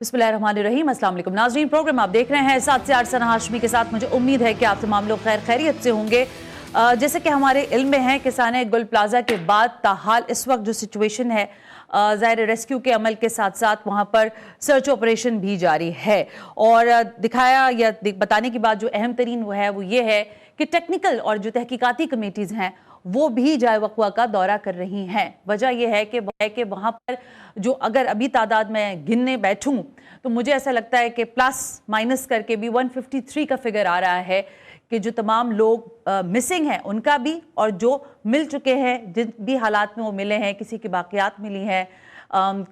बिस्मिल्लाहिर्रहमानिर्रहीम। अस्सलाम वालेकुम नाज़रीन, प्रोग्राम आप देख रहे हैं 7 से 8 सना हाशमी के साथ। मुझे उम्मीद है कि आप तमाम लोग खैर खैरियत से होंगे। जैसे कि हमारे इल्म में है कि साने गुल प्लाजा के बाद ताहाल इस वक्त जो सिचुएशन है, ज़ाहिर रेस्क्यू के अमल के साथ साथ वहाँ पर सर्च ऑपरेशन भी जारी है। और दिखाया या बताने की बात जो अहम तरीन वो ये है कि टेक्निकल और जो तहकीकाती कमेटीज़ हैं वो भी जाए वक़्वा का दौरा कर रही हैं। वजह यह है कि वहाँ पर जो अगर अभी तादाद में गिनने बैठूं तो मुझे ऐसा लगता है कि प्लस माइनस करके भी 153 का फिगर आ रहा है कि जो तमाम लोग मिसिंग हैं उनका भी, और जो मिल चुके हैं जिन भी हालात में वो मिले हैं, किसी की बाक़ियात मिली हैं,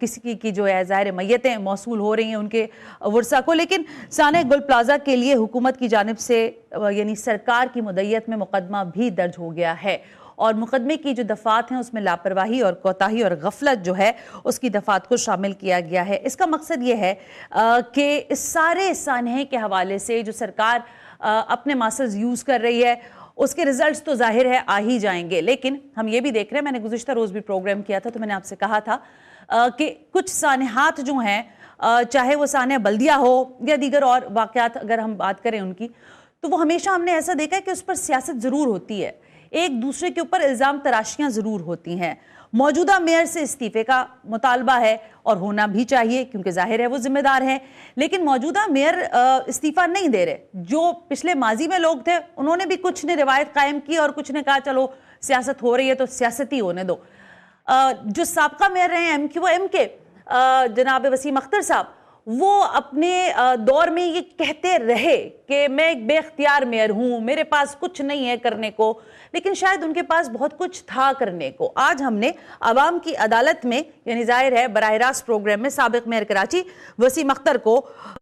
किसी की जो है ज़ाहिर मैयतें मौसूल हो रही हैं उनके वर्सा को। लेकिन साने गुल प्लाजा के लिए हुकूमत की जानिब से यानी सरकार की मुद्दत में मुकदमा भी दर्ज हो गया है, और मुकदमे की जो दफ़ात हैं उसमें लापरवाही और कोताही और गफलत जो है उसकी दफ़ात को शामिल किया गया है। इसका मकसद ये है कि इस सारे सानहे के हवाले से जो सरकार अपने मास्टर्स यूज़ कर रही है उसके रिजल्ट्स तो जाहिर है आ ही जाएंगे। लेकिन हम ये भी देख रहे हैं, मैंने गुज़िश्ता रोज़ भी प्रोग्राम किया था तो मैंने आपसे कहा था कि कुछ सानहात जो हैं, चाहे वो सानह बल्दिया हो या दीगर और वाक़यात अगर हम बात करें उनकी, तो वो हमेशा हमने ऐसा देखा है कि उस पर सियासत ज़रूर होती है, एक दूसरे के ऊपर इल्ज़ाम तराशियाँ ज़रूर होती हैं। मौजूदा मेयर से इस्तीफ़े का मुतालबा है और होना भी चाहिए क्योंकि जाहिर है वो जिम्मेदार हैं, लेकिन मौजूदा मेयर इस्तीफ़ा नहीं दे रहे। जो पिछले माजी में लोग थे उन्होंने भी कुछ ने रिवायत कायम की और कुछ ने कहा चलो सियासत हो रही है तो सियासत ही होने दो। जो साबका मेयर रहे हैं एम के जनाब वसीम अख्तर साहब, वो अपने दौर में ये कहते रहे कि मैं एक बेख्तियार मेयर हूँ, मेरे पास कुछ नहीं है करने को, लेकिन शायद उनके पास बहुत कुछ था करने को। आज हमने आवाम की अदालत में यानी जाहिर है बराह रास्त प्रोग्राम में साबिक मेयर कराची वसीम अख्तर को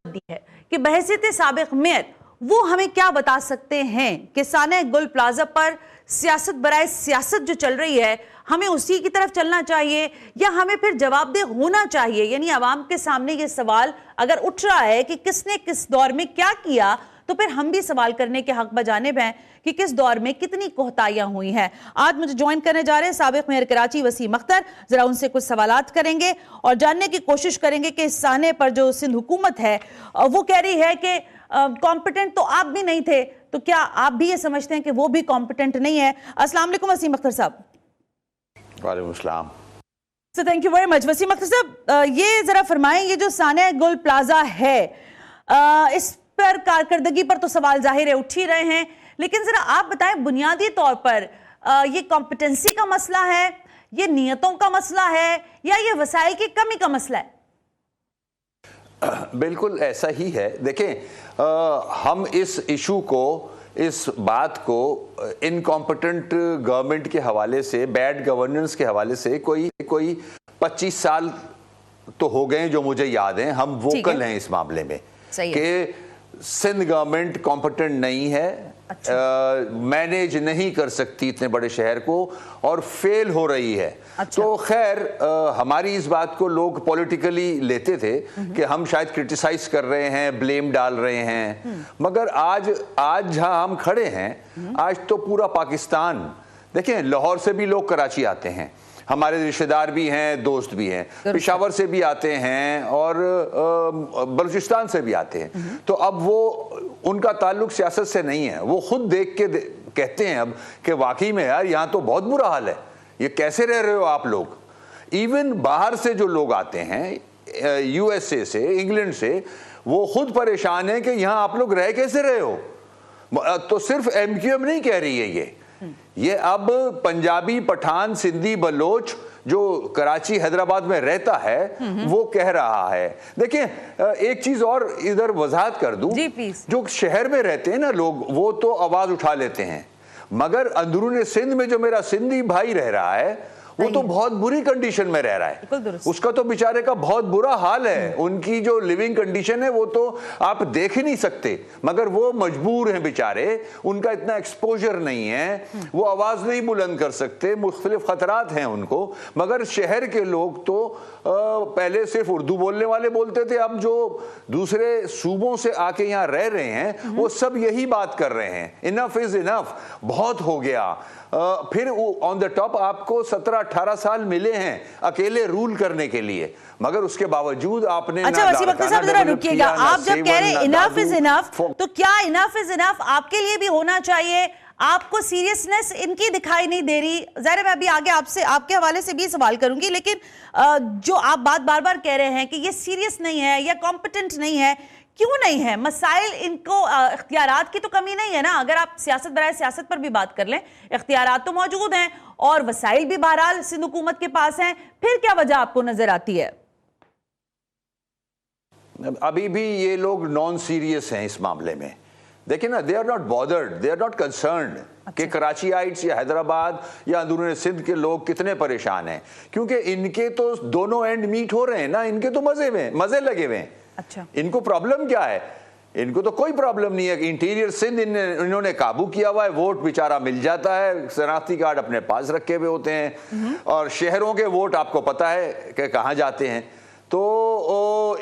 दी है कि बहैसियत साबिक मेयर वो हमें क्या बता सकते हैं कि साने गुल प्लाजा पर सियासत बराए सियासत जो चल रही है हमें उसी की तरफ चलना चाहिए या हमें फिर जवाबदेह होना चाहिए। यानी आवाम के सामने ये सवाल अगर उठ रहा है कि किसने किस दौर में क्या किया, तो फिर हम भी सवाल करने के हक बजानिब हैं कि किस दौर में कितनी कोताहियां हुई हैं। आज मुझे ज्वाइन करने जा रहे हैं साबिक मेयर कराची वसीम अख्तर। जरा उनसे कुछ सवालात करेंगे और जानने की कोशिश करेंगे कि इस साने पर जो सिंध हुकूमत है वो कह रही है कि कॉम्पिटेंट तो आप भी नहीं थे, तो क्या आप भी ये समझते हैं कि वो भी कॉम्पिटेंट नहीं है? अस्सलाम वालेकुम वसीम अख्तर साहब। वालेकुम सलाम। So thank you very much. Wasim Akhtar sahab, ये जरा फरमाएं, ये जो साने गुल प्लाजा है इस पर कारकर्दगी पर तो सवाल जाहिर है उठ ही रहे हैं, लेकिन जरा आप बताएं बुनियादी तौर पर ये कॉम्पिटेंसी का मसला है, ये नियतों का मसला है, या ये वसाइल की कमी का मसला है? बिल्कुल ऐसा ही है। देखें, हम इस इशू को, इस बात को इनकॉम्पिटेंट गवर्नमेंट के हवाले से, बैड गवर्नेंस के हवाले से कोई 25 साल तो हो गए जो मुझे याद हैं, हम वोकल हैं इस मामले में कि सिंध गवर्नमेंट कॉम्पिटेंट नहीं है, मैनेज नहीं कर सकती इतने बड़े शहर को और फेल हो रही है। तो खैर हमारी इस बात को लोग पॉलिटिकली लेते थे कि हम शायद क्रिटिसाइज कर रहे हैं, ब्लेम डाल रहे हैं, मगर आज जहां हम खड़े हैं, आज तो पूरा पाकिस्तान, देखें लाहौर से भी लोग कराची आते हैं, हमारे रिश्तेदार भी हैं, दोस्त भी हैं, पेशावर से भी आते हैं और बलूचिस्तान से भी आते हैं। तो अब वो उनका ताल्लुक सियासत से नहीं है, वो खुद देख के कहते हैं अब कि वाकई में यार यहाँ तो बहुत बुरा हाल है, ये कैसे रह रहे हो आप लोग। इवन बाहर से जो लोग आते हैं यूएसए से, इंग्लैंड से, वो खुद परेशान है कि यहाँ आप लोग रह कैसे रहे हो। तो सिर्फ एमक्यूएम नहीं कह रही है ये अब पंजाबी, पठान, सिंधी, बलोच जो कराची हैदराबाद में रहता है वो कह रहा है। देखिए एक चीज और इधर वजाहत कर दूं, जो शहर में रहते हैं ना लोग, वो तो आवाज उठा लेते हैं, मगर अंदरूनी सिंध में जो मेरा सिंधी भाई रह रहा है वो तो बहुत बुरी कंडीशन में रह रहा है, उसका तो बेचारे का बहुत बुरा हाल है, उनकी जो लिविंग कंडीशन है वो तो आप देख ही नहीं सकते, मगर वो मजबूर हैं बेचारे, उनका इतना एक्सपोजर नहीं है, वो आवाज नहीं बुलंद कर सकते, मुख्तलिफ खतरात हैं उनको। मगर शहर के लोग तो पहले सिर्फ उर्दू बोलने वाले बोलते थे, अब जो दूसरे सूबों से आके यहाँ रह रहे हैं वो सब यही बात कर रहे हैं, इनफ इज इनफ, बहुत हो गया। फिर ऑन द टॉप आपको 17 17-18 साल मिले हैं अकेले रूल करने के लिए, मगर उसके बावजूद आपने अच्छा वसीम अख्तर साहब जरा रुकिएगा, आप जब कह रहे हैं इनफ इज इनफ, तो क्या इनफ इज इनफ आपके लिए भी होना चाहिए? आपको सीरियसनेस इनकी दिखाई नहीं दे रही। ज़ाहिर मैं अभी आगे आपसे आपके हवाले से भी सवाल करूंगी, लेकिन जो आप बात बार बार कह रहे हैं कि ये सीरियस नहीं है या कॉम्पिटेंट नहीं है, क्यों नहीं है? मसाइल इनको इख्तियारात की तो कमी नहीं है ना। अगर आप सियासत बराए सियासत पर भी बात कर लें, इख्तियारात तो मौजूद हैं और वसाइल भी बहरहाल सिंध हुकूमत के पास हैं, फिर क्या वजह आपको नजर आती है? अभी भी ये लोग नॉन सीरियस हैं इस मामले में। देखिए ना, they are not bothered, they are not concerned कि कराचीआइट्स या हैदराबाद या अंदरूनी सिंध के लोग कितने परेशान हैं, क्योंकि इनके तो दोनों एंड मीट हो रहे हैं ना, इनके तो मजे लगे हुए हैं। अच्छा, इनको प्रॉब्लम क्या है? इनको तो कोई प्रॉब्लम नहीं है। इंटीरियर सिंध इन्होंने काबू किया हुआ है, वोट बेचारा मिल जाता है, शनाख्ती कार्ड अपने पास रखे हुए होते हैं, और शहरों के वोट आपको पता है कि कहाँ जाते हैं। तो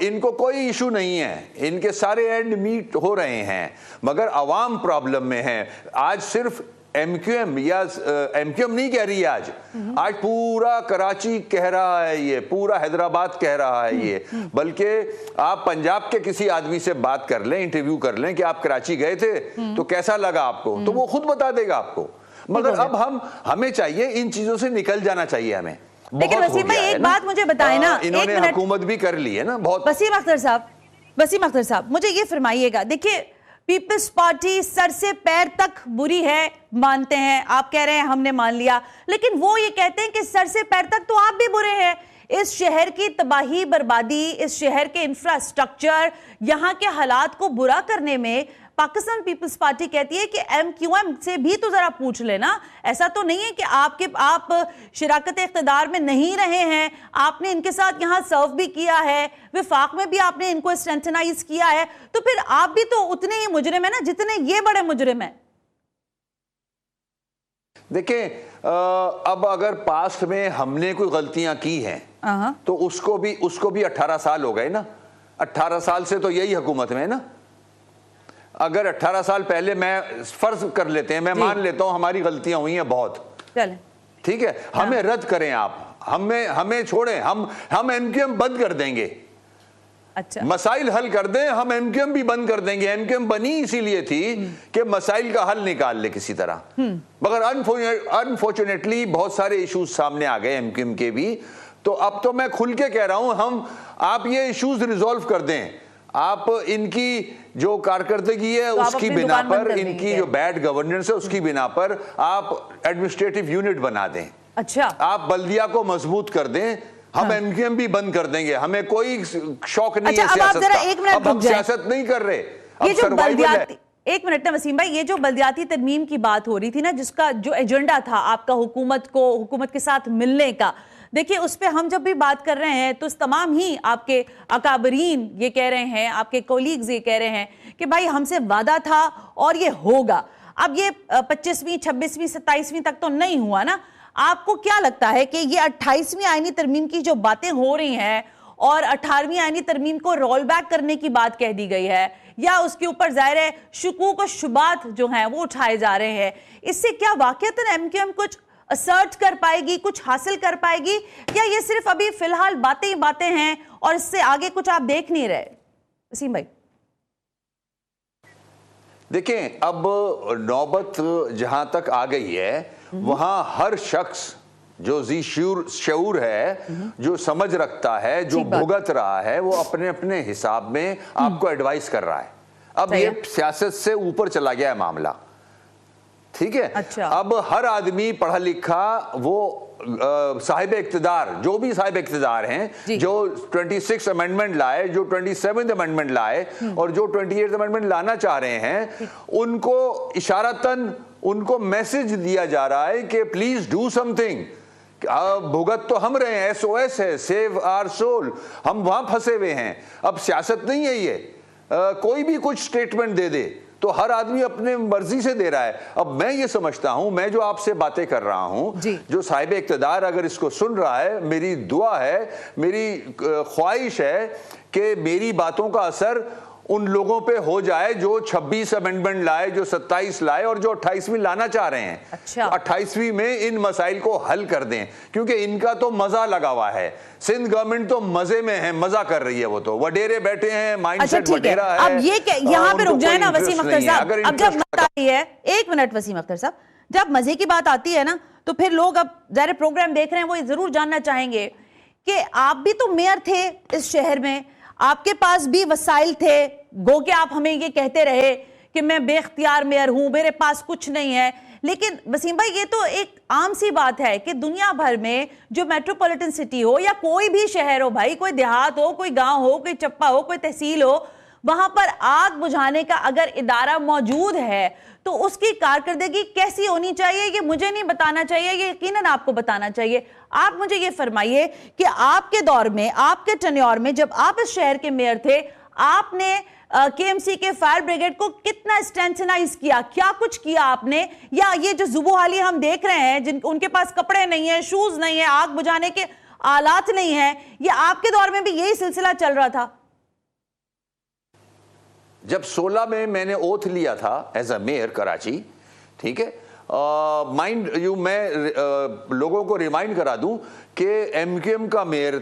इनको कोई इशू नहीं है, इनके सारे एंड मीट हो रहे हैं, मगर अवाम प्रॉब्लम में है। आज सिर्फ एमक्यूएम या एमक्यूएम नहीं कह रही है, आज पूरा कराची कह रहा है, ये पूरा हैदराबाद कह रहा है ये, बल्कि आप पंजाब के किसी आदमी से बात कर लें, इंटरव्यू कर लें कि आप कराची गए थे तो कैसा लगा आपको, तो वो खुद बता देगा आपको। मगर अब हमें चाहिए, इन चीजों से निकल जाना चाहिए हमें। लेकिन वसीम भाई एक बात मुझे बताएं ना, इन्होंने हुकूमत भी कर ली है ना बहुत। वसीम अख्तर साहब मुझे ये फरमाइएगा, देखिए पीपल्स पार्टी सर से पैर तक बुरी है, मानते हैं, आप कह रहे हैं हमने मान लिया, लेकिन वो ये कहते हैं कि सर से पैर तक तो आप भी बुरे हैं। इस शहर की तबाही बर्बादी, इस शहर के इंफ्रास्ट्रक्चर, यहाँ के हालात को बुरा करने में पाकिस्तान पीपल्स पार्टी कहती है कि एमक्यूएम से भी तो जरा पूछ लेना। ऐसा तो नहीं है कि आप शराकत इख्तिदार में नहीं रहे हैं, आपने इनके साथ यहाँ सर्व भी किया है, विफाक में भी आपने इनको स्ट्रेंथनाइज किया है, तो फिर आप भी तो उतने ही मुजरिम है ना जितने ये बड़े मुजरिम है। देखिए, अब अगर पास्ट में हमने कोई गलतियां की हैं तो उसको भी 18 साल हो गए ना। 18 साल से तो यही हुकूमत में है ना। अगर 18 साल पहले, मैं फर्ज कर लेते हैं, मैं मान लेता हूं हमारी गलतियां हुई हैं बहुत, ठीक है, हमें रद्द करें आप, हमें छोड़ें, हम एमक्यूएम बंद कर देंगे। अच्छा, मसाइल हल कर दें, हम एमक्यूएम भी बंद कर देंगे। एमक्यूएम बनी इसीलिए थी कि मसाइल का हल निकाल ले किसी तरह, मगर अनफॉर्चुनेटली बहुत सारे इश्यूज सामने आ गए एमक्यूएम के भी। तो अब तो मैं खुल के कह रहा हूं, आप ये इश्यूज रिजॉल्व कर दें। आप इनकी जो कारकर्दगी है तो उसकी बिना पर, इनकी जो बैड गवर्नेंस है उसकी बिना पर आप एडमिनिस्ट्रेटिव यूनिट बना दें। अच्छा, आप बल्दिया को मजबूत कर दें, हम एमक्यूएम भी बंद कर देंगे, हमें कोई शौक नहीं है सियासत का। अब हम सियासत नहीं कर रहे, ये जो बल्दियाती, एक मिनट ना वसीम भाई, ये जो बल्दियाती तरमीम की बात हो रही थी ना, जिसका जो एजेंडा था आपका हुकूमत के साथ मिलने का, देखिए उस पर हम जब भी बात कर रहे हैं तो तमाम ही आपके अकाबरीन ये कह रहे हैं, आपके कोलीग्स ये कह रहे हैं कि भाई हमसे वादा था और ये होगा। अब ये 25वीं 26वीं 27वीं तक तो नहीं हुआ ना। आपको क्या लगता है कि ये 28वीं आईनी तरमीम की जो बातें हो रही हैं और 18वीं आईनी तरमीम को रोल बैक करने की बात कह दी गई है, या उसके ऊपर जाहिर है शुकूक और शुबात जो हैं वो उठाए जा रहे हैं, इससे क्या वाकईतन एमक्यूएम कुछ असर्ट कर पाएगी, कुछ हासिल कर पाएगी, या ये सिर्फ अभी फिलहाल बातें ही बातें हैं और इससे आगे कुछ आप देख नहीं रहे? वसीम भाई देखें, अब नौबत जहां तक आ गई है वहां हर शख्स जो जी शऊर है, जो समझ रखता है, जो भुगत रहा है, वो अपने अपने हिसाब में आपको एडवाइस कर रहा है। अब ये सियासत से ऊपर चला गया है मामला, ठीक है। अच्छा। अब हर आदमी पढ़ा लिखा, वो साहिब इक्तिदार, जो भी साहिब इक्तिदार हैं, जो 26 अमेंडमेंट लाए, जो 27 अमेंडमेंट लाए और जो 28 अमेंडमेंट लाना चाह रहे हैं, उनको इशारतन उनको मैसेज दिया जा रहा है कि प्लीज डू समथिंग। भुगत तो हम रहे हैं, SOS है, सेव आवर सोल, हम वहां फंसे हुए हैं। अब सियासत नहीं है ये, कोई भी कुछ स्टेटमेंट दे दे तो हर आदमी अपने मर्जी से दे रहा है। अब मैं ये समझता हूं, मैं जो आपसे बातें कर रहा हूं, जो साहिब इक्तिदार अगर इसको सुन रहा है, मेरी दुआ है, मेरी ख्वाहिश है कि मेरी बातों का असर उन लोगों पे हो जाए जो 26 अमेंडमेंट लाए, जो 27 लाए और जो 28वीं लाना चाह रहे हैं। अच्छा। 28वीं में इन मसाइल को हल कर दें, क्योंकि इनका तो मजा लगा हुआ है। सिंध गवर्नमेंट तो मजे में है, मजा कर रही है, वो तो वडेरे बैठे हैं, माइंडसेट वडेरा है। अब ये यहाँ पे रुक जाए ना वसीम अख्तर साहब, अब जब बात आती है, एक मिनट वसीम अख्तर साहब, जब मजे की बात आती है ना, तो फिर लोग अब ज़ाहिर प्रोग्राम देख रहे हैं, वो जरूर जानना चाहेंगे कि आप भी तो मेयर थे इस शहर में, आपके पास भी वसाइल थे, गो कि आप हमें ये कहते रहे कि मैं बेख्तियार मेयर हूं, मेरे पास कुछ नहीं है। लेकिन वसीम भाई, ये तो एक आम सी बात है कि दुनिया भर में जो मेट्रोपॉलिटन सिटी हो या कोई भी शहर हो भाई, कोई देहात हो, कोई गांव हो, कोई चप्पा हो, कोई तहसील हो, वहां पर आग बुझाने का अगर इदारा मौजूद है तो उसकी कारकर्दगी कैसी होनी चाहिए, ये मुझे नहीं बताना चाहिए, ये यकीनन आपको बताना चाहिए। आप मुझे ये फरमाइए कि आपके दौर में, आपके टेन्योर में, जब आप इस शहर के मेयर थे, आपने केएमसी के फायर ब्रिगेड को कितना स्ट्रेंथनाइज किया, क्या कुछ किया आपने? या ये जो जुबोहाली हम देख रहे हैं, जिन उनके पास कपड़े नहीं है, शूज नहीं है, आग बुझाने के आलात नहीं है, ये आपके दौर में भी यही सिलसिला चल रहा था? जब 16 में मैंने ओथ लिया था एज अ मेयर कराची, ठीक है, माइंड यू, मैं लोगों को रिमाइंड करा दूं कि एमक्यूएम का मेयर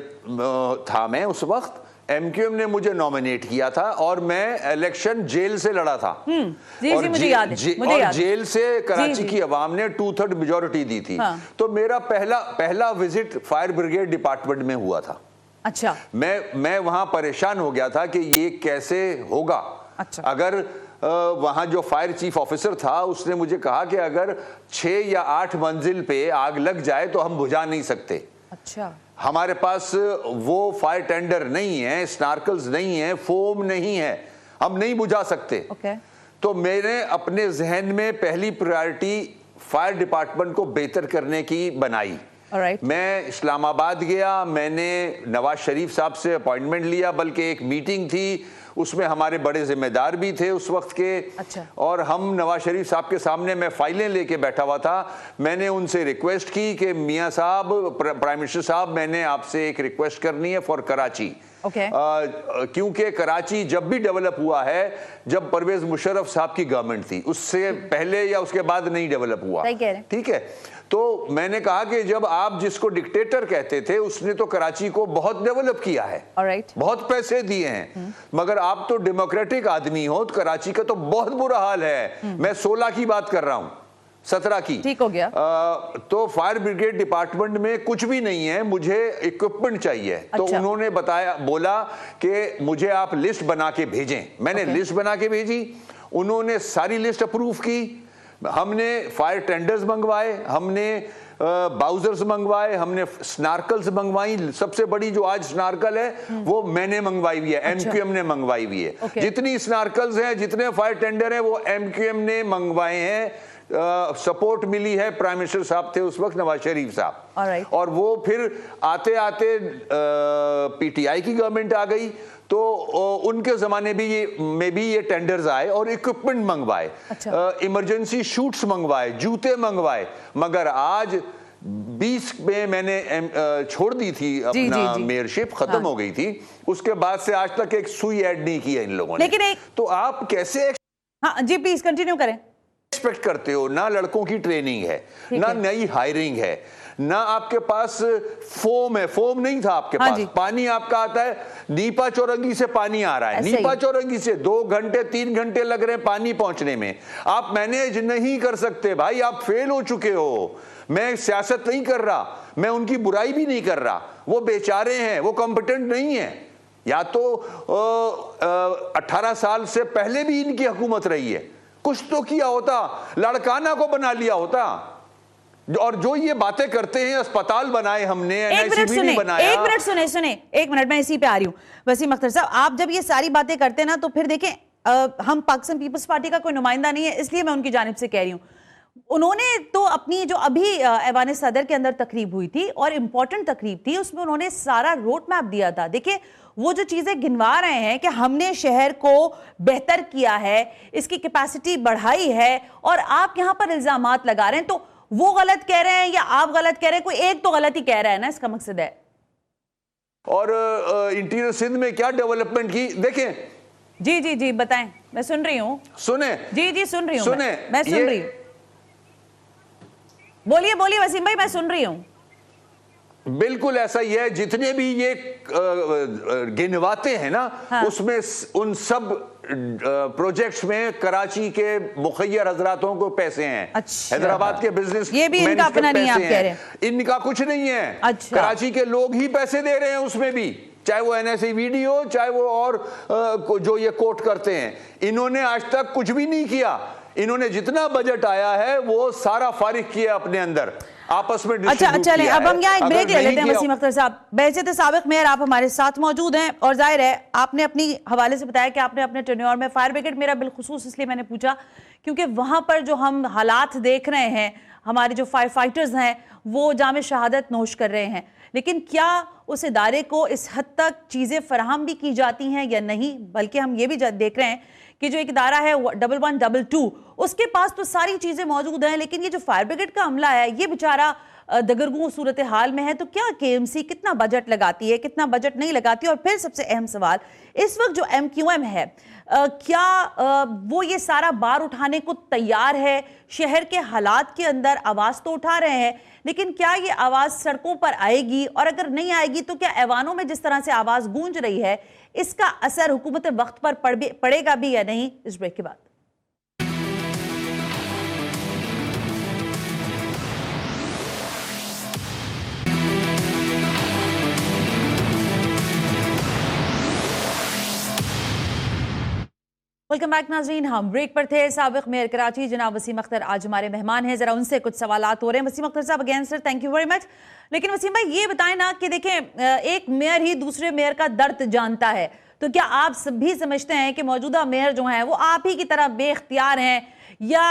था मैं उस वक्त। एमक्यूएम ने मुझे नॉमिनेट किया था और मैं इलेक्शन जेल से लड़ा था। जी, और जी, मुझे याद है, मुझे याद। जेल से कराची की अवाम ने 2/3 मेजोरिटी दी थी। हाँ। तो मेरा पहला विजिट फायर ब्रिगेड डिपार्टमेंट में हुआ था। अच्छा। मैं वहां परेशान हो गया था कि ये कैसे होगा। अच्छा। अगर वहां जो फायर चीफ ऑफिसर था उसने मुझे कहा कि अगर 6 या 8 मंजिल पे आग लग जाए तो हम बुझा नहीं सकते। अच्छा। हमारे पास वो फायर टेंडर नहीं है, स्नार्कल्स नहीं है, फोम नहीं है, हम नहीं बुझा सकते। okay. तो मैंने अपने जहन में पहली प्रायोरिटी फायर डिपार्टमेंट को बेहतर करने की बनाई। Alright. मैं इस्लामाबाद गया, मैंने नवाज शरीफ साहब से अपॉइंटमेंट लिया, बल्कि एक मीटिंग थी, उसमें हमारे बड़े जिम्मेदार भी थे उस वक्त के। अच्छा। और हम नवाज शरीफ साहब के सामने, मैं फाइलें लेके बैठा हुआ था, मैंने उनसे रिक्वेस्ट की कि मियां साहब, प्राइम मिनिस्टर साहब, मैंने आपसे एक रिक्वेस्ट करनी है फॉर कराची। okay. क्योंकि कराची जब भी डेवलप हुआ है, जब परवेज मुशर्रफ साहब की गवर्नमेंट थी, उससे पहले या उसके बाद नहीं डेवलप हुआ। ठीक है, तो मैंने कहा कि जब आप जिसको डिक्टेटर कहते थे, उसने तो कराची को बहुत डेवलप किया है। बहुत पैसे दिए हैं, मगर आप तो डेमोक्रेटिक आदमी हो, तो कराची का तो बहुत बुरा हाल है। मैं 16 की बात कर रहा हूं, 17 की। ठीक हो गया। तो फायर ब्रिगेड डिपार्टमेंट में कुछ भी नहीं है, मुझे इक्विपमेंट चाहिए। अच्छा। तो उन्होंने बोला कि मुझे आप लिस्ट बना के भेजें। मैंने लिस्ट बना के भेजी, उन्होंने सारी लिस्ट अप्रूव की। हमने फायर टेंडर्स मंगवाए, हमने बाउजर्स मंगवाए, हमने स्नार्कल्स मंगवाई। सबसे बड़ी जो आज स्नार्कल है वो मैंने मंगवाई हुई है। अच्छा। एमक्यूएम ने मंगवाई हुई है। okay. जितनी स्नार्कल्स हैं, जितने फायर टेंडर हैं, वो एमक्यूएम ने मंगवाए हैं। सपोर्ट मिली है, प्राइम मिनिस्टर साहब थे उस वक्त, नवाज शरीफ साहब। और वो फिर आते आते पीटीआई की गवर्नमेंट आ गई, तो उनके जमाने में भी ये टेंडर्स आए और इक्विपमेंट मंगवाए। अच्छा। इमरजेंसी शूट्स मंगवाए, जूते मंगवाए। मगर आज 20 में मैंने छोड़ दी थी अपना मेयरशिप, खत्म हो गई थी। उसके बाद से आज तक एक सुई ऐड नहीं किया इन लोगों ने। लेकिन तो आप कैसे जी प्लीज कंटिन्यू करें। एक्सपेक्ट करते हो? ना लड़कों की ट्रेनिंग है, ना नई हायरिंग है, ना आपके पास फोम है, फोम नहीं था आपके पास। पानी आपका आता है नीपा चौरंगी से, पानी आ रहा है नीपा चौरंगी से, 2 घंटे 3 घंटे लग रहे हैं पानी पहुंचने में। आप मैनेज नहीं कर सकते भाई, आप फेल हो चुके हो। मैं सियासत नहीं कर रहा, मैं उनकी बुराई भी नहीं कर रहा, वो बेचारे हैं, वो कॉम्पिटेंट नहीं है। या तो 18 साल से पहले भी इनकी हुकूमत रही है, कुछ तो किया होता, लड़काना को बना लिया होता। और जो ये बातें करते हैं, अस्पताल बनाए हमने, एनआईसीबी नहीं बनाया। एक मिनट सुने, एक मिनट, मैं इसी पे आ रही हूं। वसीम अख्तर साहब, आप जब ये सारी बातें करते हैं ना, तो फिर देखें, हम पाकिस्तान पीपल्स पार्टी का कोई नुमाइंदा नहीं है, इसलिए मैं उनकी जानिब से कह रही हूं। उन्होंने तो अपनी जो अभी ऐवान सदर के अंदर तकरीब हुई थी, और इंपॉर्टेंट तकरीब थी, उसमें उन्होंने सारा रोड मैप दिया था। देखिए, वो जो चीजें गिनवा रहे हैं कि हमने शहर को बेहतर किया है, इसकी कैपेसिटी बढ़ाई है, और आप यहां पर इल्जामात लगा रहे हैं, तो वो गलत कह रहे हैं या आप गलत कह रहे हैं? कोई एक तो गलत ही कह रहा है ना, इसका मकसद है। और इंटीरियर सिंध में क्या डेवलपमेंट की, देखें, जी जी जी बताएं, मैं सुन रही हूँ। सुने जी जी सुन रही हूँ, सुने मैं सुन रही हूँ। बोलिए बोलिए वसीम भाई, मैं सुन रही हूँ। बिल्कुल ऐसा ही है। जितने भी ये गिनवाते हैं ना, हाँ। उसमें उन सब प्रोजेक्ट्स में कराची के मुखियर हजरातों को पैसे हैं। अच्छा। हैदराबाद के बिजनेस ये भी इनका अपना नहीं, आप कह रहे हैं। इनका कुछ नहीं है। अच्छा। कराची के लोग ही पैसे दे रहे हैं उसमें भी, चाहे वो NSAVD हो, चाहे वो और जो ये कोट करते हैं। इन्होंने आज तक कुछ भी नहीं किया। इन्होंने जितना बजट आया है वो सारा फारिग किया अपने अंदर, आपस में। अच्छा चलें, अब हम यहाँ एक ब्रेक ले लेते हैं। वसीम अख्तर साहब, बैसियत साबिक मेयर आप हमारे साथ मौजूद हैं, और जाहिर है आपने अपनी हवाले से बताया कि आपने अपने टेन्योर में फायर ब्रिगेड, मेरा बिलखुसूस इसलिए मैंने पूछा क्योंकि वहां पर जो हम हालात देख रहे हैं, हमारे जो फायर फाइटर्स हैं वो जामे शहादत नोश कर रहे हैं, लेकिन क्या उस इदारे को इस हद तक चीज़ें फराहम भी की जाती हैं या नहीं? बल्कि हम ये भी देख रहे हैं कि जो एक इदारा है 1122 उसके पास तो सारी चीज़ें मौजूद हैं, लेकिन ये जो फायर ब्रिगेड का अमला है ये बेचारा दगरगूं सूरत हाल में है। तो क्या KMC कितना बजट लगाती है, कितना बजट नहीं लगाती? और फिर सबसे अहम सवाल, इस वक्त जो MQM है क्या वो ये सारा बार उठाने को तैयार है? शहर के हालात के अंदर आवाज़ तो उठा रहे हैं, लेकिन क्या ये आवाज़ सड़कों पर आएगी? और अगर नहीं आएगी तो क्या ऐवानों में जिस तरह से आवाज़ गूंज रही है इसका असर हुकूमत वक्त पर पड़ेगा भी या नहीं? इस ब्रेक के बाद। वेलकम बैक नाज़रीन, हम ब्रेक पर थे। साबिक मेयर कराची जनाब वसीम अख्तर आज हमारे मेहमान हैं, जरा उनसे कुछ सवालात हो रहे हैं। वसीम अख्तर साहब again sir thank you very much. लेकिन वसीम भाई ये बताएं ना कि देखें, एक मेयर ही दूसरे मेयर का दर्द जानता है, तो क्या आप भी समझते हैं कि मौजूदा मेयर जो हैं वो आप ही की तरह बेख्तियार हैं, या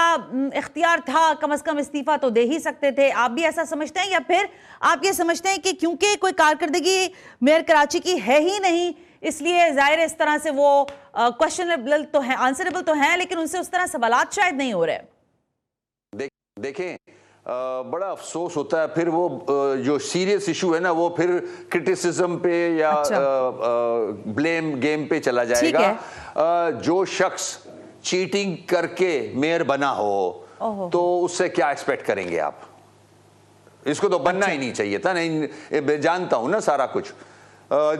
इख्तियार था, कम अज कम इस्तीफा तो दे ही सकते थे? आप भी ऐसा समझते हैं, या फिर आप ये समझते हैं कि क्योंकि कोई कारकर्दगी मेयर कराची की है ही नहीं इसलिए जाहिर इस तरह से वो क्वेश्चनेबल तो है, आंसरेबल तो है, लेकिन उनसे उस तरह सवालात शायद नहीं हो रहे? देखें, बड़ा अफसोस होता है फिर वो जो सीरियस इशू है ना वो फिर क्रिटिसिज्म पे या ब्लेम गेम पे चला जाएगा। जो शख्स चीटिंग करके मेयर बना हो तो उससे क्या एक्सपेक्ट करेंगे आप? इसको तो बनना ही नहीं चाहिए था। नहीं, जानता हूं ना सारा कुछ।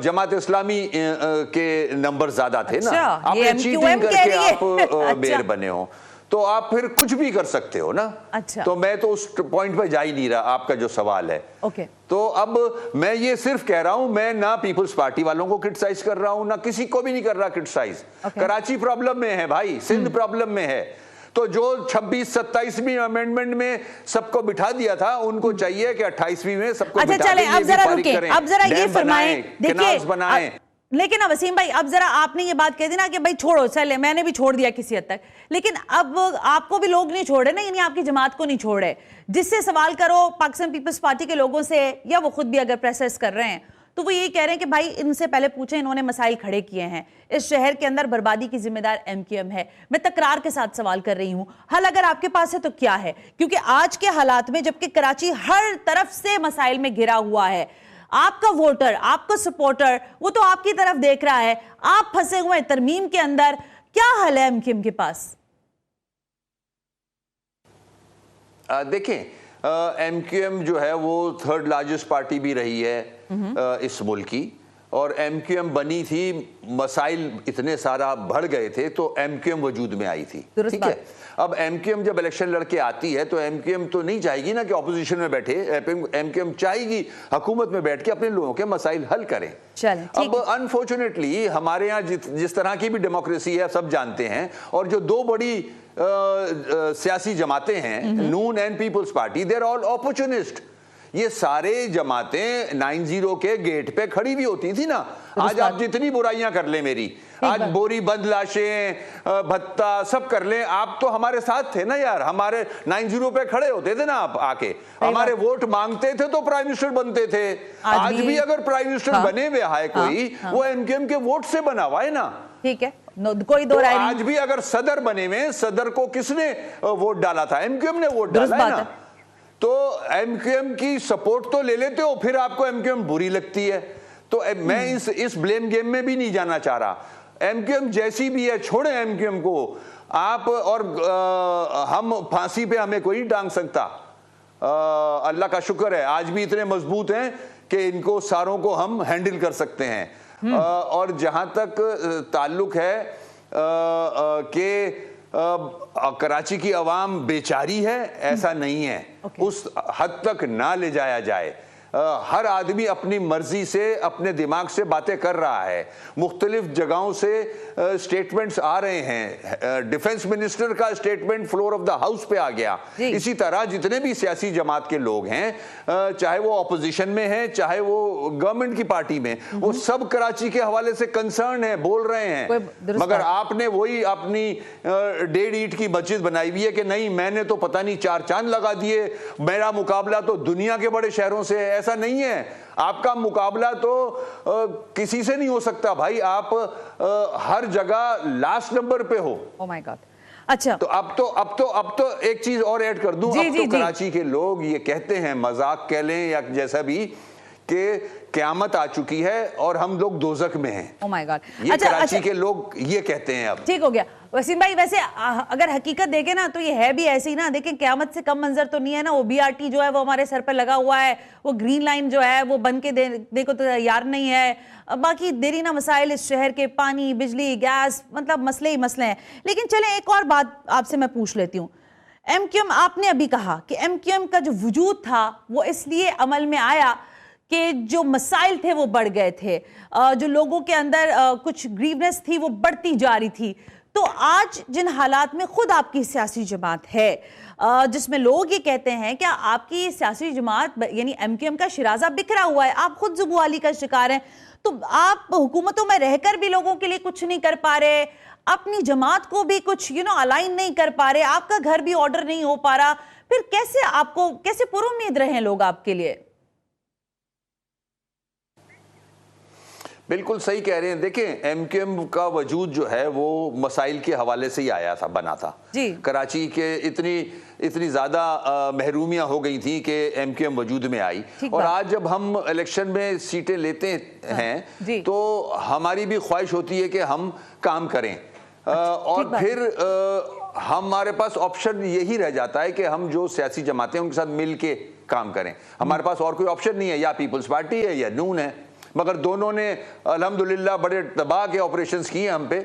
जमात इस्लामी के नंबर ज्यादा थे ना, आपने चीटिंग करके आप मेयर बने हो तो आप फिर कुछ भी कर सकते हो ना। अच्छा। तो मैं तो उस पॉइंट पर जा ही नहीं रहा, आपका जो सवाल है। ओके। तो अब मैं ये सिर्फ कह रहा हूं, मैं ना पीपल्स पार्टी वालों को क्रिटिसाइज कर रहा हूं, ना किसी को भी नहीं कर रहा क्रिटिसाइज। कराची प्रॉब्लम में है भाई, सिंध प्रॉब्लम में है, तो जो 26-27वीं अमेंडमेंट में सबको बिठा दिया था उनको चाहिए कि 28वीं में सबको अच्छा चले, अब जरा रुके, अब जरा ये फरमाएं, देखिए लेकिन अब वसीम भाई अब जरा आपने ये बात कह दी ना कि भाई छोड़ो, चले मैंने भी छोड़ दिया किसी हद तक, लेकिन अब आपको भी लोग नहीं छोड़े ना, यानी आपकी जमात को नहीं छोड़े। जिससे सवाल करो पाकिस्तान पीपल्स पार्टी के लोगों से, या वो खुद भी अगर प्रेसेस कर रहे हैं तो वो यही कह रहे हैं कि भाई इनसे पहले पूछें, इन्होंने मसाइल खड़े किए हैं, इस शहर के अंदर बर्बादी की जिम्मेदार MQM है। मैं तकरार के साथ सवाल कर रही हूं, हल अगर आपके पास है तो क्या है? क्योंकि आज के हालात में जबकि कराची हर तरफ से मसाइल में घिरा हुआ है, आपका वोटर, आपका सपोर्टर वो तो आपकी तरफ देख रहा है, आप फंसे हुए तरमीम के अंदर, क्या हल है MQM के पास? देखें, MQM जो है वो 3rd लार्जेस्ट पार्टी भी रही है इस मुल्क की, और MQM बनी थी, मसाइल इतने सारा बढ़ गए थे तो MQM वजूद में आई थी, ठीक है। अब MQM जब इलेक्शन लड़के आती है तो MQM तो नहीं चाहेगी ना कि ऑपोजिशन में बैठे, MQM चाहेगी हुकूमत में बैठ के अपने लोगों के मसाइल हल करें। अब अनफॉर्चुनेटली हमारे यहाँ जिस तरह की भी डेमोक्रेसी है सब जानते हैं, और जो दो बड़ी सियासी जमातें हैं, नून and People's Party, they are all opportunist. ये सारे जमातें 90 के गेट पे खड़ी भी होती थी ना। आज आप जितनी बुराइयां कर ले मेरी, आज बोरी बंद लाशें, भत्ता सब कर ले, आप तो हमारे साथ थे ना यार, हमारे 90 पे खड़े होते थे ना आप आके, हमारे वोट मांगते थे तो प्राइम मिनिस्टर बनते थे। आज भी अगर प्राइम मिनिस्टर बने हुए है कोई, वो MQM के वोट से बना हुआ है ना, ठीक है, कोई दो राय नहीं। आज भी अगर सदर बने हुए, सदर को किसने वोट डाला था? MQM ने वोट डाला है ना। तो MQM की सपोर्ट तो ले लेते हो, फिर आपको MQM बुरी लगती है। तो मैं इस ब्लेम गेम में भी नहीं जाना चाह रहा। एमक्यूएम जैसी भी है, छोड़े एमक्यूएम को आप, और हम फांसी पे हमें कोई टांग सकता। अल्लाह का शुक्र है आज भी इतने मजबूत हैं कि इनको सारों को हम हैंडल कर सकते हैं। और जहां तक ताल्लुक है कि कराची की आवाम बेचारी है, ऐसा नहीं है। उस हद तक ना ले जाया जाए। हर आदमी अपनी मर्जी से, अपने दिमाग से बातें कर रहा है। मुख्तलिफ जगहों से स्टेटमेंट्स आ रहे हैं। डिफेंस मिनिस्टर का statement floor of the house पे आ गया। इसी तरह जितने भी सियासी जमात के लोग हैं, चाहे वो ऑपोजिशन में हैं, चाहे वो गवर्नमेंट की पार्टी में, वो सब कराची के हवाले से कंसर्न है, बोल रहे हैं। मगर आपने वही अपनी 1.5 ईंट की मस्जिद बनाई हुई है कि नहीं, मैंने तो पता नहीं 4 चांद लगा दिए, मेरा मुकाबला तो दुनिया के बड़े शहरों से है। ऐसा नहीं है, आपका मुकाबला तो किसी से नहीं हो सकता भाई। आप हर जगह लास्ट नंबर पे हो। Oh my God. अच्छा, तो अब तो एक चीज और ऐड कर दूं। अब तो कराची के लोग ये कहते हैं, मजाक कह लें या जैसा भी, कि क़यामत आ चुकी है और हम लोग दोज़ख में हैं। Oh my God. ये कराची के लोग ये कहते हैं। अब ठीक हो गया वसीम भाई। वैसे अगर हकीकत देखें ना तो ये है भी ऐसी ना। देखें, क़यामत से कम मंजर तो नहीं है ना। वो BRT जो है वो हमारे सर पे लगा हुआ है, वो ग्रीन लाइन जो है वो बन के देने को तो तैयार नहीं है। बाकी देरीना मसाइल इस शहर के, पानी, बिजली, गैस, मतलब मसले ही मसले हैं। लेकिन चलें एक और बात आपसे मैं पूछ लेती हूँ। MQM, आपने अभी कहा कि MQM का जो वजूद था वो इसलिए अमल में आया कि जो मसाइल थे वो बढ़ गए थे, जो लोगों के अंदर कुछ ग्रीवनेस थी वो बढ़ती जा रही थी। तो आज जिन हालात में खुद आपकी सियासी जमात है, जिसमें लोग ये कहते हैं कि आपकी सियासी जमात यानी MQM का शिराजा बिखरा हुआ है, आप खुद जुबवाली का शिकार हैं, तो आप हुकूमतों में रहकर भी लोगों के लिए कुछ नहीं कर पा रहे, अपनी जमात को भी कुछ अलाइन नहीं कर पा रहे, आपका घर भी ऑर्डर नहीं हो पा रहा, फिर कैसे पुरुम्मीद रहे लोग आपके लिए? बिल्कुल सही कह रहे हैं। देखें, MQM का वजूद जो है वो मसाइल के हवाले से ही आया था, बना था जी। कराची के इतनी ज़्यादा महरूमियाँ हो गई थी कि MQM वजूद में आई। और आज जब हम इलेक्शन में सीटें लेते हैं तो हमारी भी ख्वाहिश होती है कि हम काम करें। और फिर हमारे पास ऑप्शन यही रह जाता है कि हम जो सियासी जमातें उनके साथ मिल के काम करें। हमारे पास और कोई ऑप्शन नहीं है, या पीपल्स पार्टी है या नून है। मगर दोनों ने अल्हम्दुलिल्लाह बड़े तबाह के ऑपरेशंस किए हम पे,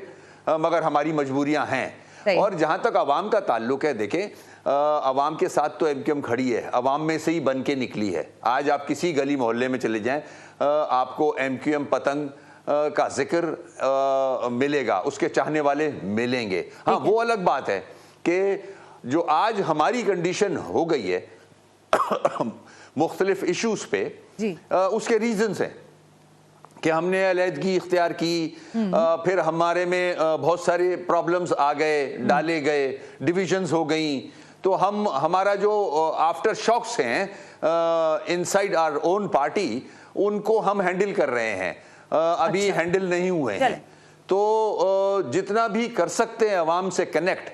मगर हमारी मजबूरियां हैं। और जहां तक आवाम का ताल्लुक है, देखें आवाम के साथ तो MQM खड़ी है, आवाम में से ही बन के निकली है। आज आप किसी गली मोहल्ले में चले जाएं, आपको MQM पतंग का जिक्र मिलेगा, उसके चाहने वाले मिलेंगे। हाँ, वो अलग बात है कि जो आज हमारी कंडीशन हो गई है मुख्तलिफ इशूज पे, उसके रीजंस हैं कि हमने अलहदगी इख्तियार की, फिर हमारे में बहुत सारे प्रॉब्लम्स आ गए, डाले गए, डिविजन्स हो गई। तो हमारा जो आफ्टर शॉक्स हैं इनसाइड आवर ओन पार्टी, उनको हम हैंडल कर रहे हैं, अभी हैंडल नहीं हुए हैं। तो जितना भी कर सकते हैं आवाम से कनेक्ट,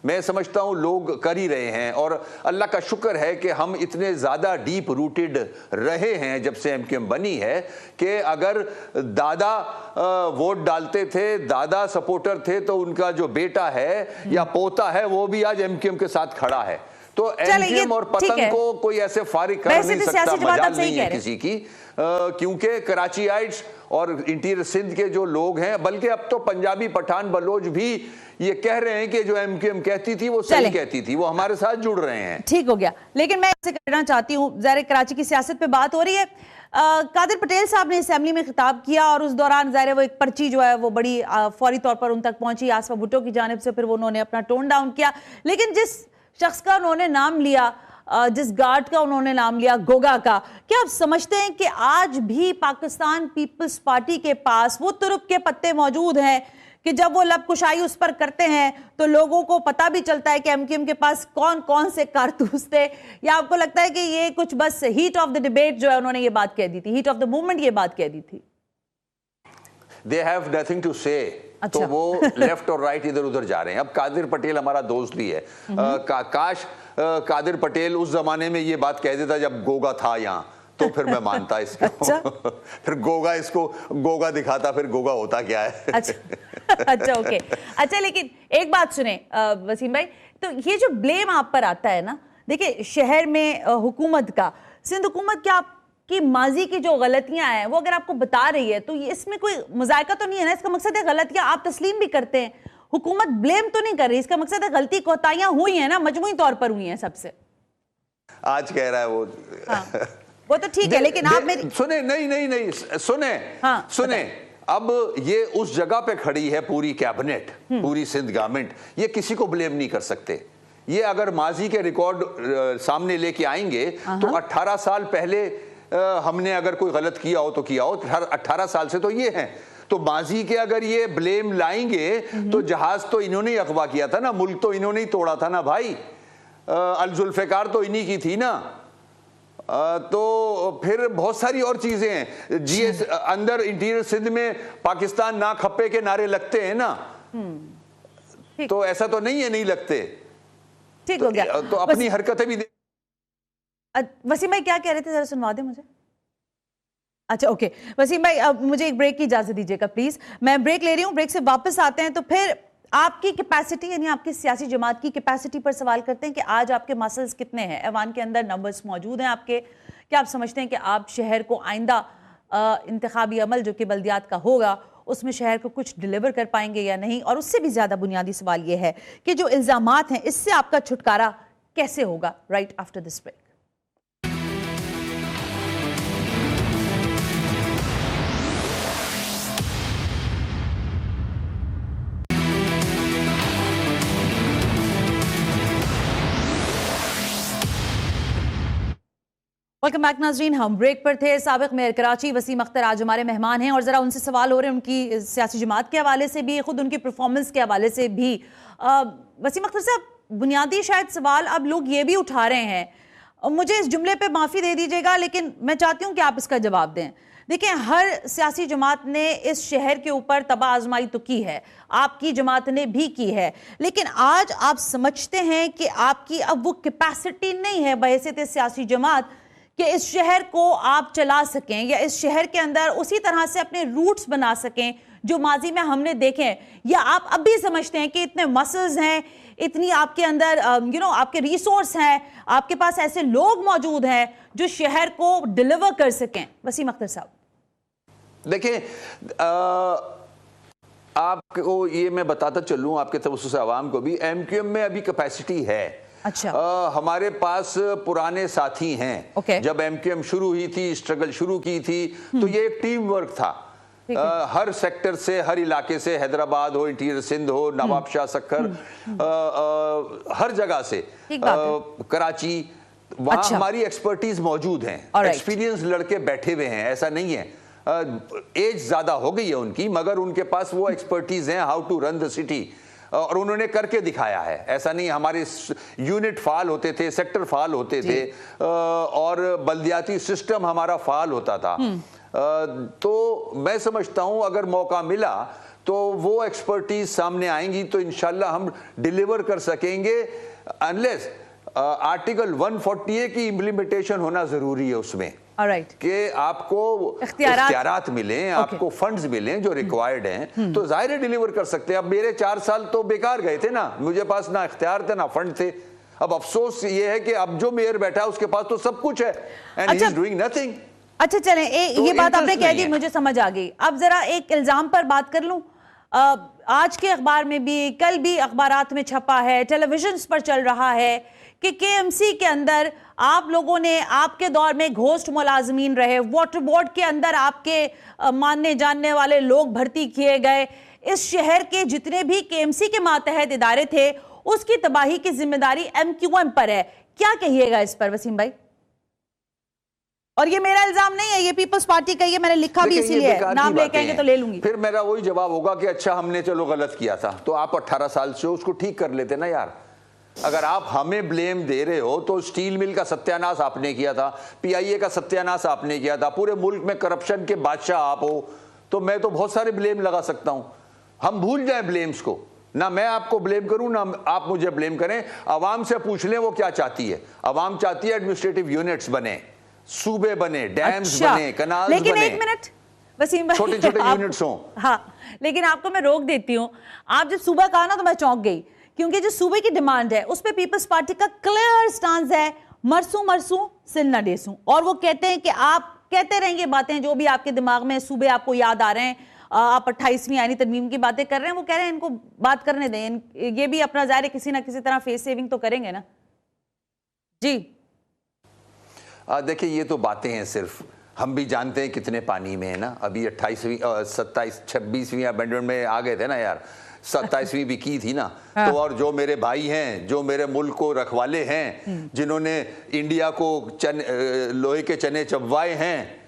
मैं समझता हूँ लोग कर ही रहे हैं। और अल्लाह का शुक्र है कि हम इतने ज़्यादा डीप रूटेड रहे हैं जब से MQM बनी है कि अगर दादा वोट डालते थे, दादा सपोर्टर थे, तो उनका जो बेटा है या पोता है वो भी आज MQM के साथ खड़ा है। तो MQM और पतंग को कोई ऐसे फारिग कर नहीं सकता, मजाल नहीं है किसी की, क्योंकि कराचीआइट्स और इंटीरियर सिंध के जो लोग हैं, बल्कि अब तो पंजाबी, पठान, बलोच भी ये कह रहे हैं कि जो MQM कहती थी वो सही कहती थी, वो हमारे साथ जुड़ रहे हैं। ठीक हो गया। लेकिन मैं ऐसे कहना चाहती हूँ, ज़ाहिर कराची की सियासत पे बात हो रही है। कादिर पटेल साहब ने असेंबली में खिताब किया और उस दौरान ज़ाहिर वो एक पर्ची जो है वो बड़ी फौरी तौर पर उन तक पहुंची आसफा भुट्टो की जानिब से, फिर वो उन्होंने अपना टोन डाउन किया। लेकिन जिस शख्स का उन्होंने नाम लिया, जिस गार्ड का उन्होंने नाम लिया, गोगा का, क्या आप समझते हैं कि आज भी पाकिस्तान पीपल्स पार्टी के पास वो तुरुप के पत्ते मौजूद हैं कि जब वो लबकुशाई उस पर करते हैं तो लोगों को पता भी चलता है कि MQM के पास कौन कौन से कारतूस थे? या आपको लगता है कि ये कुछ बस हीट ऑफ द डिबेट जो है उन्होंने ये बात कह दी थी, हीट ऑफ द मूवमेंट ये बात कह दी थी? They have nothing to say। तो वो लेफ्ट और राइट इधर उधर जा रहे हैं। अब कादिर पटेल हमारा दोस्त भी है। काश कादिर पटेल उस जमाने में ये बात कह देता जब गोगा था यहाँ, तो फिर मैं मानता इसको। अच्छा? फिर गोगा इसको गोगा दिखाता, फिर गोगा होता क्या है। अच्छा ओके। अच्छा लेकिन एक बात सुने वसीम भाई, तो ये जो ब्लेम आप पर आता है ना, देखिए शहर में हुकूमत का, सिंध हुकूमत क्या आपकी माजी की जो गलतियां हैं वो अगर आपको बता रही है तो इसमें कोई मजायका तो नहीं है ना? इसका मकसद है गलतियां आप तस्लीम भी करते हैं, हुकूमत ब्लेम तो नहीं कर रही, इसका मकसद है गलती कोताहियां हुई है ना, मजमूई तौर पर हुई हैं सबसे। आज कह रहा है वो। हाँ, वो तो ठीक है, लेकिन आप मेरी सुने, नहीं सुने, हाँ, सुने, अब ये उस जगह पे खड़ी है पूरी कैबिनेट, पूरी सिंध गवर्नमेंट, ये किसी को ब्लेम नहीं कर सकते। ये अगर माजी के रिकॉर्ड सामने लेके आएंगे तो 18 साल पहले हमने अगर कोई गलत किया हो तो किया हो, 18 साल से तो ये है। तो माजी के अगर ये ब्लेम लाएंगे तो जहाज तो इन्होंने ही अगवा किया था ना, मुल्क तो इन्होंने ही तोड़ा था ना भाई, अल-जुल्फ़िकार तो इन्हीं की थी ना। तो फिर बहुत सारी और चीजें हैं। जीएस अंदर इंटीरियर सिंध में पाकिस्तान ना खप्पे के नारे लगते हैं ना, तो ऐसा तो नहीं है नहीं लगते। ठीक हो गया। तो अपनी हरकतें भी वसीम भाई क्या कह रहे थे, जरा सुनवा दे मुझे। अच्छा ओके वसीम भाई, अब मुझे एक ब्रेक की इजाजत दीजिएगा प्लीज, मैं ब्रेक ले रही हूँ, ब्रेक से वापस आते हैं तो फिर आपकी कैपेसिटी यानी आपकी सियासी जमात की कैपेसिटी पर सवाल करते हैं कि आज आपके मसल्स कितने हैं, ऐवान के अंदर नंबर्स मौजूद हैं आपके, क्या आप समझते हैं कि आप शहर को आइंदा इंतखाबी अमल जो कि बल्दियात का होगा उसमें शहर को कुछ डिलीवर कर पाएंगे या नहीं? और उससे भी ज़्यादा बुनियादी सवाल ये है कि जो इल्ज़ामात हैं इससे आपका छुटकारा कैसे होगा? Right after this break. Welcome back नाजरीन, हम ब्रेक पर थे। साबिक मेयर कराची वसीम अख्तर आज हमारे मेहमान हैं और ज़रा उनसे सवाल हो रहे हैं उनकी सियासी जमात के हवाले से भी, ख़ुद उनकी परफॉर्मेंस के हवाले से भी। वसीम अख्तर साहब, बुनियादी शायद सवाल अब लोग ये भी उठा रहे हैं, मुझे इस जुमले पे माफ़ी दे दीजिएगा लेकिन मैं चाहती हूँ कि आप इसका जवाब दें। देखिए, हर सियासी जमात ने इस शहर के ऊपर तबाह आजमाई तो की है, आपकी जमात ने भी की है, लेकिन आज आप समझते हैं कि आपकी अब वो कैपेसिटी नहीं है बहैसियत सियासी जमात कि इस शहर को आप चला सकें या इस शहर के अंदर उसी तरह से अपने रूट्स बना सकें जो माजी में हमने देखे हैं, या आप अब भी समझते हैं कि इतने मसल्स हैं, इतनी आपके अंदर आपके रिसोर्स हैं, आपके पास ऐसे लोग मौजूद हैं जो शहर को डिलीवर कर सकें? वसीम अख्तर साहब देखिए, आपको ये मैं बताता चलूं आपके तवज्जुह आवाम को भी, एमक्यूएम में अभी कैपेसिटी है। अच्छा। हमारे पास पुराने साथी हैं। Okay. जब एमक्यूएम शुरू हुई थी, स्ट्रगल शुरू की थी, तो ये एक टीम वर्क था। हर सेक्टर से, हर इलाके से, हैदराबाद हो, इंटीरियर सिंध हो, नवाब शाह सक्खर, हर जगह से, कराची, वहाँ अच्छा। हमारी एक्सपर्टीज मौजूद हैं। एक्सपीरियंस लड़के बैठे हुए हैं, ऐसा नहीं है। एज ज्यादा हो गई है उनकी, मगर उनके पास वो एक्सपर्टीज हैं how to run the city, और उन्होंने करके दिखाया है। ऐसा नहीं, हमारे यूनिट फाल होते थे, सेक्टर फाल होते थे, और बल्दियाती सिस्टम हमारा फाल होता था। तो मैं समझता हूं अगर मौका मिला तो वो एक्सपर्टीज सामने आएंगी तो इंशाल्लाह हम डिलीवर कर सकेंगे, अनलेस आर्टिकल 140A की इम्प्लीमेंटेशन होना जरूरी है उसमें। कि आपको इख्तियारात मिलें, आपको फंड्स मिलें जो रिक्वायर्ड हैं, तो जाहिर डिलीवर कर सकते हैं। अब मेरे 4 साल तो बेकार गए थे ना, मुझे पास ना इख्तियार थे ना फंड थे। अब अफसोस ये है कि अब जो मेयर बैठा है उसके पास तो सब कुछ है, and he is doing nothing. अच्छा चलें, ये बात आपने कह दी, मुझे समझ आ गई। अब जरा एक इल्जाम पर बात कर लूं, आज के अखबार में भी, कल भी अखबारात में छपा है, टेलीविजन पर चल रहा है कि केएमसी के अंदर आप लोगों ने, आपके दौर में घोस्ट मुलाजमीन रहे, वाटर बोर्ड के अंदर आपके मानने जानने वाले लोग भर्ती किए गए, इस शहर के जितने भी केएमसी के मातहत इदारे थे उसकी तबाही की जिम्मेदारी एमक्यूएम पर है। क्या कहिएगा इस पर वसीम भाई? और ये मेरा इल्जाम नहीं है, ये पीपल्स पार्टी का, ये मैंने लिखा भी इसीलिए, नाम लेके आएंगे तो ले लूंगी। फिर मेरा वही जवाब होगा कि अच्छा हमने चलो गलत किया था, तो आप 18 साल से उसको ठीक कर लेते ना यार। अगर आप हमें ब्लेम दे रहे हो तो स्टील मिल का सत्यानाश आपने किया था, पीआईए का सत्यानाश आपने किया था, पूरे मुल्क में करप्शन के बादशाह आप हो, तो मैं तो बहुत सारे ब्लेम लगा सकता हूं। हम भूल जाएं ब्लेम्स को, ना मैं आपको ब्लेम करूं ना आप मुझे ब्लेम करें। अवाम से पूछ लें वो क्या चाहती है। अवाम चाहती है एडमिनिस्ट्रेटिव यूनिट्स बने, सूबे बने, डैम्स अच्छा, बने, कनाल्स लेकिन बने, एक मिनट वसीम भाई, छोटे छोटे यूनिट्स हों। हाँ, लेकिन आपको मैं रोक देती हूँ। आप जब सूबा कहा ना तो मैं चौंक गई, क्योंकि जो सूबे की डिमांड है उस पर पीपल्स पार्टी का क्लियर स्टांस है, मरसू मरसू सिन्ना डेसू, और वो कहते हैं कि आप कहते रहेंगे बातें जो भी आपके दिमाग में सूबे आपको याद आ रहे हैं। आप 28वीं आईनी तरमीम की बातें कर रहे हैं, वो कह रहे हैं इनको बात करने दें, ये भी अपना ज़ाहिर किसी ना किसी तरह फेस सेविंग तो करेंगे ना जी। देखिए ये तो बातें हैं, सिर्फ हम भी जानते हैं कितने पानी में है ना। अभी 28वीं 26वीं अमेंडमेंट में आ गए थे ना यार, 27वीं भी की थी ना। हाँ। तो और जो मेरे भाई हैं, जो मेरे मुल्क को रखवाले हैं, जिन्होंने इंडिया को लोहे के चने चबवाए हैं,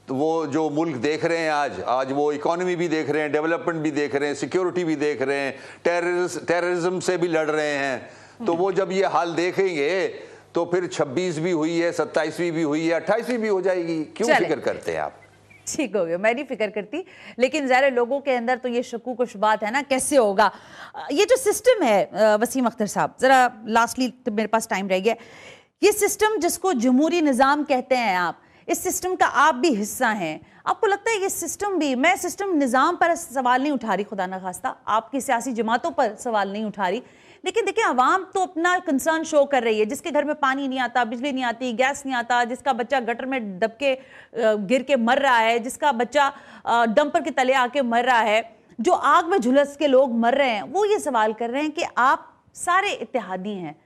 तो वो जो मुल्क देख रहे हैं आज वो इकोनॉमी भी देख रहे हैं, डेवलपमेंट भी देख रहे हैं, सिक्योरिटी भी देख रहे हैं, टेररिज्म से भी लड़ रहे हैं। तो वो जब ये हाल देखेंगे तो फिर 26 भी हुई है, 27वीं भी हुई है, 28वीं भी हो जाएगी। क्यों फिक्र करते हैं आप? ठीक हो गया, मैं नहीं फिक्र करती, लेकिन ज़ाहिर लोगों के अंदर तो ये शक्कू कुछ बात है ना, कैसे होगा ये जो सिस्टम है। वसीम अख्तर साहब, जरा लास्टली तो मेरे पास टाइम रह गया, ये सिस्टम जिसको जमहूरी निज़ाम कहते हैं आप, इस सिस्टम का आप भी हिस्सा हैं, आपको लगता है ये सिस्टम भी, मैं सिस्टम निज़ाम पर सवाल नहीं उठा रही, खुदा ना खास्ता आपकी सियासी जमातों पर सवाल नहीं उठा रही, लेकिन देखिए आवाम तो अपना कंसर्न शो कर रही है, जिसके घर में पानी नहीं आता, बिजली नहीं आती, गैस नहीं आता, जिसका बच्चा गटर में दबके गिर के मर रहा है, जिसका बच्चा डंपर के तले आके मर रहा है, जो आग में झुलस के लोग मर रहे हैं, वो ये सवाल कर रहे हैं कि आप सारे इत्तेहादी हैं,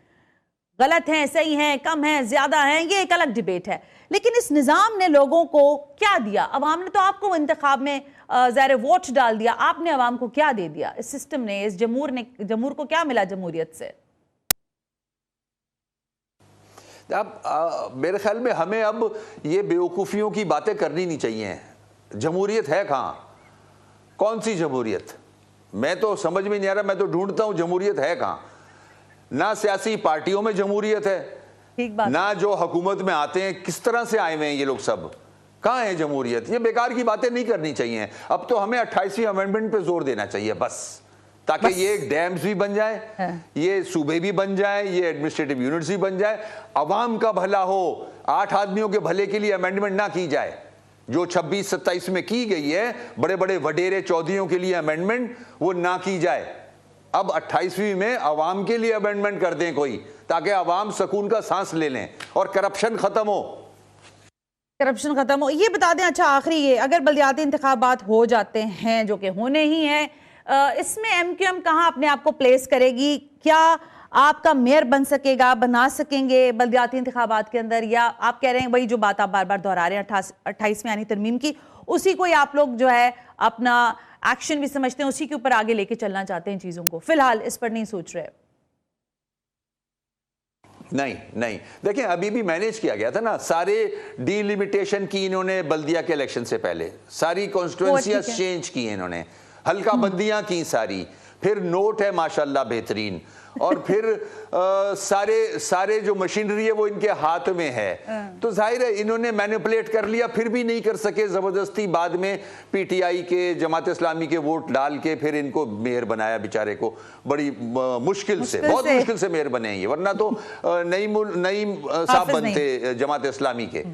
गलत हैं, सही हैं, कम हैं, ज्यादा हैं, ये एक अलग डिबेट है, लेकिन इस निज़ाम ने लोगों को क्या दिया? अवाम ने तो आपको इंतखाब में ज़ाहिर वोट डाल दिया, आपने अवाम को क्या दे दिया? इस सिस्टम ने, इस जमहूर को क्या मिला जमहूरियत से? अब मेरे ख्याल में हमें अब ये बेवकूफ़ियों की बातें करनी नहीं चाहिए। जमहूरियत है कहाँ? कौन सी जमहूरियत? मैं तो समझ में नहीं आ रहा, मैं तो ढूंढता हूँ जमहूरियत है कहाँ। ना सियासी पार्टियों में जमहूरियत है, ठीक बात, ना जो हुकूमत में आते हैं किस तरह से आए हुए हैं ये लोग सब, कहाँ है जमहूरियत? ये बेकार की बातें नहीं करनी चाहिए। अब तो हमें 28वीं अमेंडमेंट पे जोर देना चाहिए बस, ताकि ये डैम्स भी बन जाए, ये सूबे भी बन जाए, ये एडमिनिस्ट्रेटिव यूनिट्स भी बन जाए, अवाम का भला हो। 8 आदमियों के भले के लिए अमेंडमेंट ना की जाए, जो 26-27 में की गई है बड़े बड़े वडेरे चौधरियों के लिए अमेंडमेंट, वो ना की जाए। अब 28वीं में अवाम के लिए अमेंडमेंट कर दें कोई, ताकि अवाम सुकून का सांस ले लें और करप्शन खत्म हो। करप्शन खत्म हो, ये बता दें। अच्छा आखिरी, ये अगर बल्दियाती इंतखाबात हो जाते हैं, जो कि होने ही हैं, इसमें MQM कहाँ अपने आप को प्लेस करेगी? क्या आपका मेयर बन सकेगा, बना सकेंगे बल्दियाती इंतखाबात के अंदर, या आप कह रहे हैं वही जो बात आप बार बार दोहरा रहे हैं 28वीं आईनी तरमीम की, उसी को ही आप लोग जो है अपना एक्शन भी समझते हैं, उसी के ऊपर आगे लेके चलना चाहते हैं चीजों को, फिलहाल इस पर नहीं सोच रहे? नहीं, देखिए अभी भी मैनेज किया गया था ना, सारे डीलिमिटेशन की इन्होंने बल्दिया के इलेक्शन से पहले, सारी कॉन्स्टिट्यूएंसियां चेंज की इन्होंने, हल्का बंदियां की सारी, फिर नोट है माशाल्लाह बेहतरीन, और फिर सारे जो मशीनरी है वो इनके हाथ में है। तो जाहिर है इन्होंने मैनिपुलेट कर लिया, फिर भी नहीं कर सके, जबरदस्ती बाद में PTI के, जमात इस्लामी के वोट डाल के फिर इनको मेयर बनाया बेचारे को, बड़ी मुश्किल से, बहुत मुश्किल से मेयर बने ये, वरना तो नईम साहब बनते जमात इस्लामी के।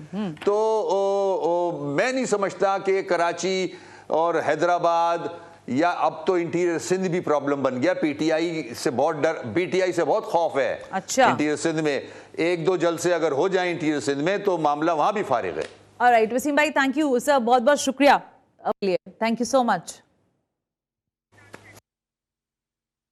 तो मैं नहीं समझता कि कराची और हैदराबाद, या अब तो इंटीरियर सिंध भी प्रॉब्लम बन गया। PTI से बहुत खौफ है। अच्छा। इंटीरियर सिंध में 1-2 जलसे अगर हो जाए इंटीरियर सिंध में तो मामला वहां भी फारिग है। ऑलराइट वसीम भाई, थैंक यू सर, बहुत बहुत शुक्रिया, थैंक यू सो मच,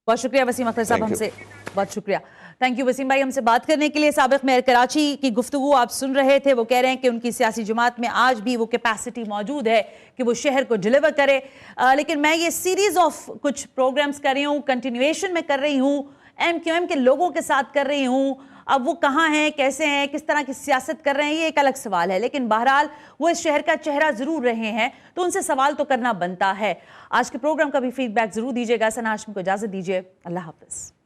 बहुत शुक्रिया वसीम अख्तर साहब, हमसे बहुत शुक्रिया, थैंक यू वसीम भाई हमसे बात करने के लिए। साबिक मेयर कराची की गुफ्तगू आप सुन रहे थे, वो कह रहे हैं कि उनकी सियासी जमात में आज भी वो कैपेसिटी मौजूद है कि वो शहर को डिलीवर करे, लेकिन मैं ये सीरीज ऑफ कुछ प्रोग्राम्स कर रही हूँ, कंटिन्यूएशन में कर रही हूँ, MQM के लोगों के साथ कर रही हूँ। अब वो कहाँ हैं, कैसे हैं, किस तरह की सियासत कर रहे हैं, ये एक अलग सवाल है, लेकिन बहरहाल वो इस शहर का चेहरा जरूर रहे हैं, तो उनसे सवाल तो करना बनता है। आज के प्रोग्राम का भी फीडबैक जरूर दीजिएगा। सना हाशमी को इजाजत दीजिए, अल्लाह हाफिज।